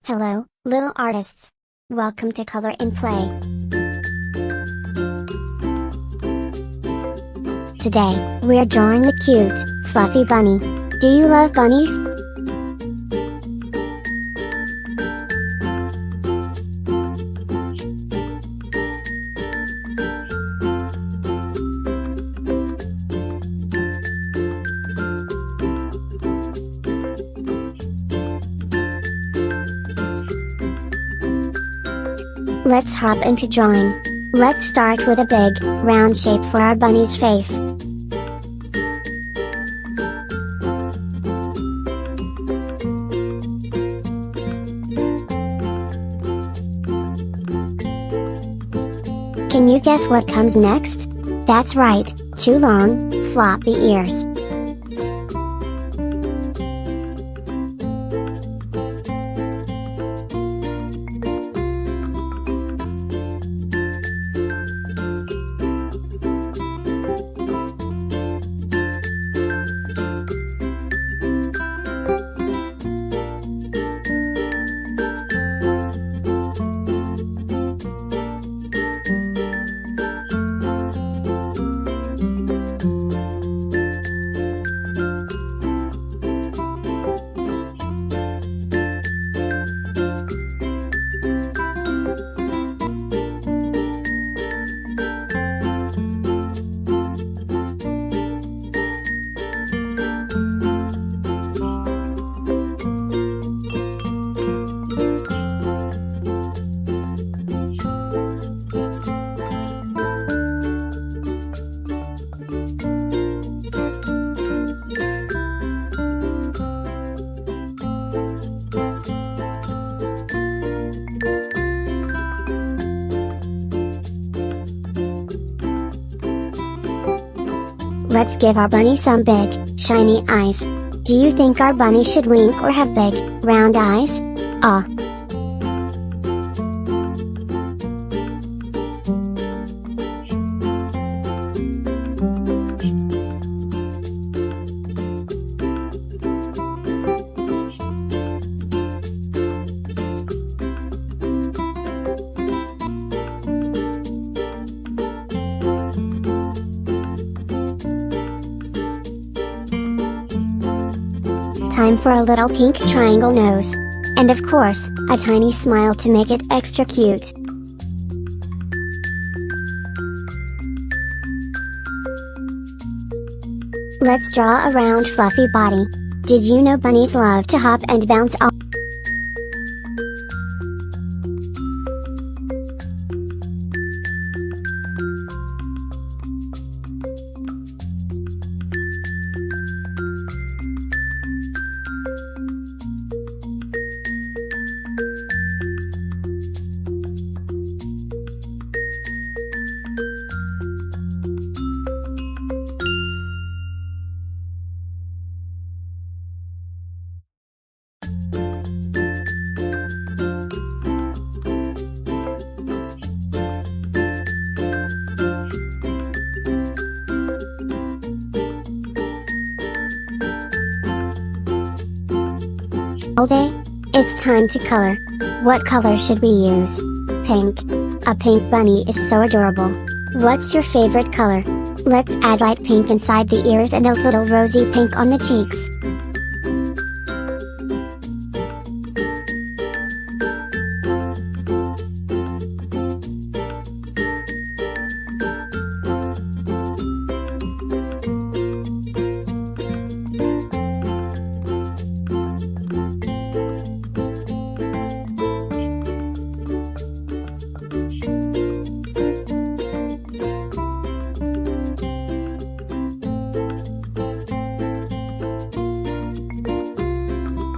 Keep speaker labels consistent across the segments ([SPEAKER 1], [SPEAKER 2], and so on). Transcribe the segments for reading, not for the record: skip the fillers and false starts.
[SPEAKER 1] Hello, little artists. Welcome to Color in Play. Today, we're drawing the cute, fluffy bunny. Do you love bunnies? Let's hop into drawing. Let's start with a big, round shape for our bunny's face. Can you guess what comes next? That's right, two long, floppy ears. Let's give our bunny some big, shiny eyes. Do you think our bunny should wink or have big, round eyes? Aw. Time for a little pink triangle nose. And of course, a tiny smile to make it extra cute. Let's draw a round fluffy body. Did you know bunnies love to hop and bounce all day? It's time to color. What color should we use? Pink. A pink bunny is so adorable. What's your favorite color? Let's add light pink inside the ears and a little rosy pink on the cheeks.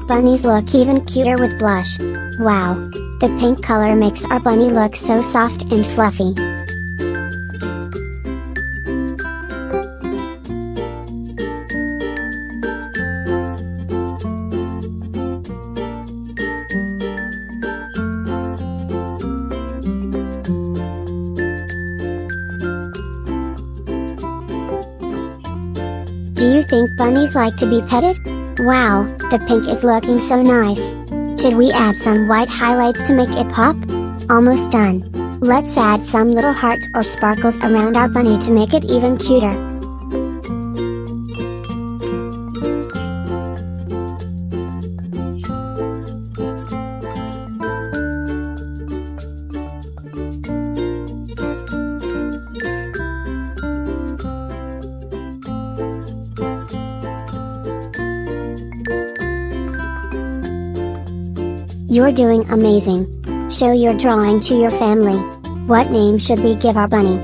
[SPEAKER 1] Bunnies look even cuter with blush. Wow! The pink color makes our bunny look so soft and fluffy. Do you think bunnies like to be petted? Wow, the pink is looking so nice. Should we add some white highlights to make it pop? Almost done. Let's add some little hearts or sparkles around our bunny to make it even cuter. You're doing amazing. Show your drawing to your family. What name should we give our bunny?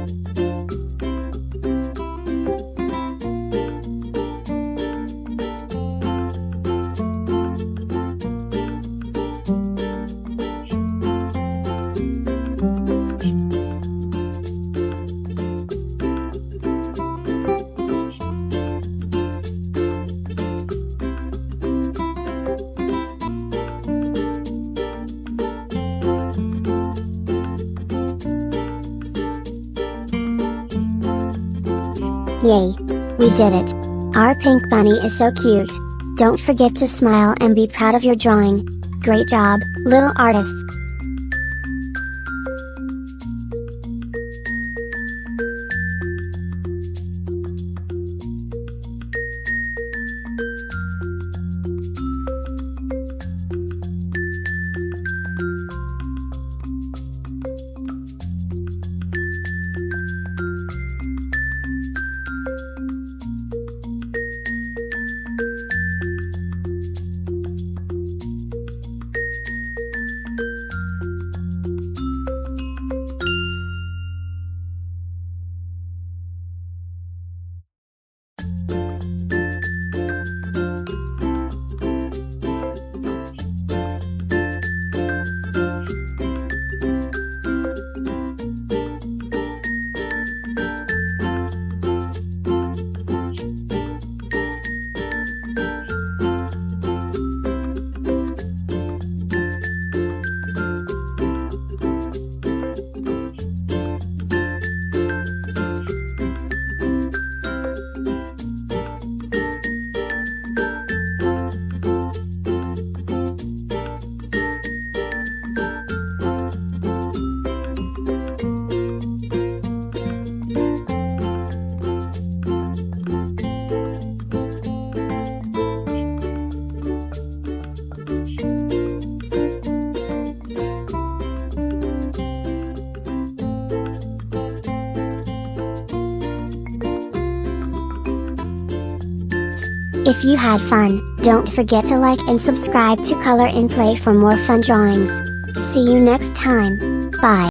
[SPEAKER 1] Yay! We did it! Our pink bunny is so cute! Don't forget to smile and be proud of your drawing. Great job, little artists! If you had fun, don't forget to like and subscribe to Color in Play for more fun drawings. See you next time. Bye.